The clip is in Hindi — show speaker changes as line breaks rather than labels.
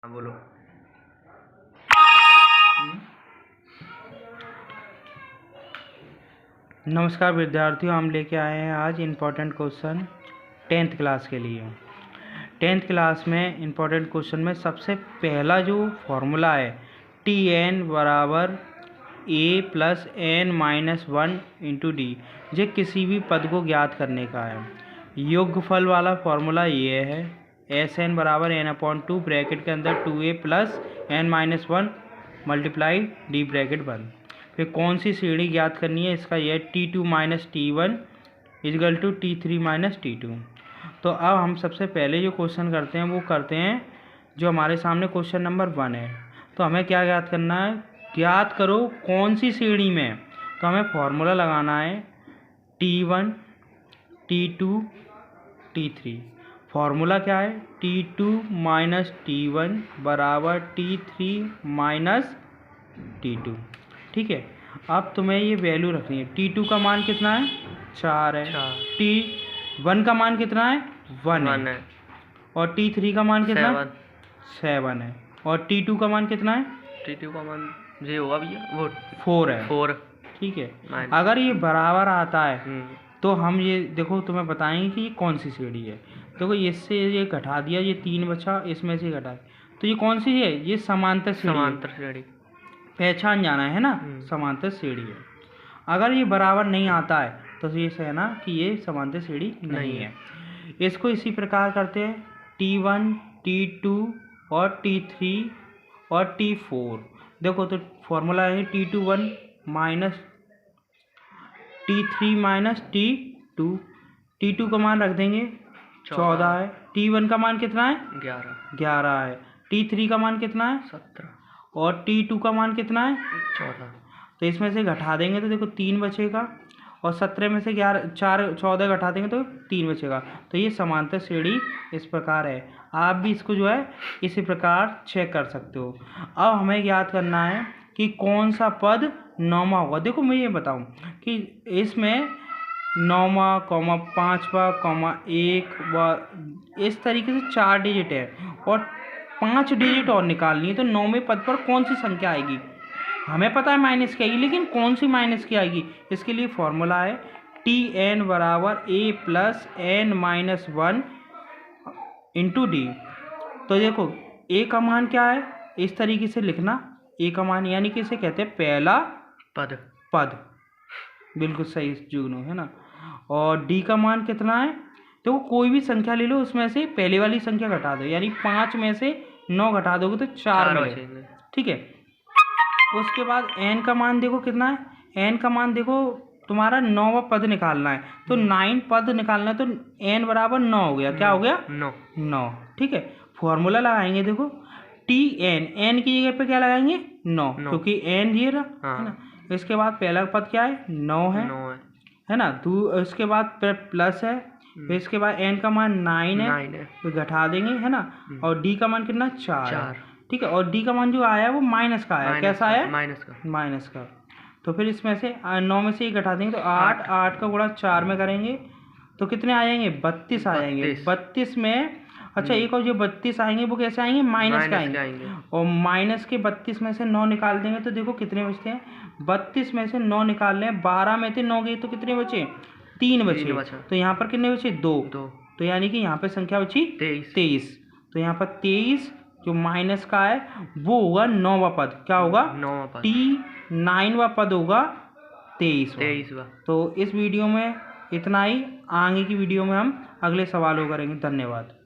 हाँ बोलो।
नमस्कार विद्यार्थियों, हम लेके आए हैं आज इम्पोर्टेंट क्वेश्चन 10th क्लास के लिए। 10th क्लास में इम्पोर्टेंट क्वेश्चन में सबसे पहला जो फॉर्मूला है टी एन बराबर a plus N minus 1 into d, ये किसी भी पद को ज्ञात करने का है। योगफल वाला फॉर्मूला ये है एस एन बराबर एन अपॉन 2 ब्रैकेट के अंदर 2a plus N minus 1 multiply D bracket बंद। फिर कौन सी श्रेणी ज्ञात करनी है, इसका यह T2 minus T1 is equal to T3 minus T2। तो अब हम सबसे पहले जो क्वेश्चन करते हैं वो करते हैं जो हमारे सामने क्वेश्चन नंबर 1 है। तो हमें क्या ज्ञात करना है, ज्ञात करो कौन सी श्रेणी में। तो हमें फॉर्मूला लगाना है T1 T2 T3। फॉर्मूला क्या है, T2 माइनस T1 बराबर T3 माइनस T2। ठीक है, अब तुम्हें ये वैल्यू रखनी है। T2 का मान कितना है, 4 है। T1 का मान कितना है, 1 है। और T3 का मान कितना है, 7 है। और T2 का मान कितना है,
T2 का मान ये होगा भैया, वो
4 है।
4।
ठीक है, अगर ये बराबर आता है तो हम ये देखो तुम्हें बताएंगे कि ये कौन सी श्रेणी है। देखो इससे ये घटा दिया, ये 3 बचा, इसमें से घटा, तो ये कौन सी है, ये समांतर श्रेणी। पहचान जाना है ना, समांतर श्रेणी है। अगर ये बराबर नहीं आता है तो ये कहना कि ये समांतर श्रेणी नहीं है। इसको इसी प्रकार करते हैं T1 T2 और T3 और T4। देखो तो फॉर्मूला है T21 minus T3 minus T2। T2 का मान रख देंगे 14 है। T1 का मान कितना है, 11 है। T3 का मान कितना है, 17। और T2 का मान कितना है, 14। तो इसमें से घटा देंगे तो देखो 3 बचेगा, और 17 में से 14 घटा देंगे तो 3 बचेगा। तो ये समांतर श्रेणी इस प्रकार है। आप भी इसको जो है इसी प्रकार चेक कर सकते हो। अब हमें याद करना है कि कौन सा पद 9वां होगा। देखो मैं ये बताऊं कि इसमें 9वां, 5वां, 1 व इस तरीके से 4 डिजिट है और 5 डिजिट और निकालनी है। तो 9वें पद पर कौन सी संख्या आएगी, हमें पता है माइनस की आएगी, लेकिन कौन सी माइनस की आएगी, इसके लिए फॉर्मूला है Tn बराबर a plus N minus 1 into D. तो देखो a का मान क्या है, इस तरीके से लिखना, a का मान यानी कि इसे कहते हैं पहला पद। बिल्कुल सही जुगनू है ना। और d का मान कितना है, तो कोई भी संख्या ले लो, उसमें से पहले वाली संख्या घटा दो, यानी 5 में से 9 घटा दोगे तो 4 मिलेगा। ठीक है, उसके बाद n का मान देखो कितना है, n का मान देखो तुम्हारा 9वां पद निकालना है, तो 9 पद निकालना है, तो n बराबर 9 हो गया। क्या हो गया, 9। ठीक है, फॉर्मूला लगाएंगे, देखो n की जगह पे क्या लगाएंगे, 9, क्योंकि n ये रहा है ना। इसके बाद पहला पद क्या है, 9 है ना। इसके बाद प्लस है, फिर इसके बाद n का मान 9 है, फिर घटा देंगे है ना। और d का मान कितना, 4। ठीक है, और d का मान जो आया वो माइनस का आया। कैसा आया, माइनस का। तो फिर इसमें से 9 में से ही घटा देंगे तो 8 का गुणा 4 में करेंगे तो कितने आ जाएंगे, 32 आ जाएंगे। 32 में अच्छा एक और जो 32 आएंगे वो कैसे आएंगे, माइनस के आएंगे। और माइनस के 32 में से 9 निकाल देंगे तो देखो कितने बचते हैं, 32 में से 9 निकाल लें, 12 में से 9 गए तो कितने बचे, 3 बचे। तो यहाँ पर कितने बचे, 2। तो यानी कि यहाँ पे संख्या बची 23। तो यहाँ पर 23 जो माइनस का है वो होगा 9वां पद। क्या होगा, T9वां पद होगा 23वां। तो इस वीडियो में इतना ही, आगे की वीडियो में हम अगले सवालों करेंगे। धन्यवाद।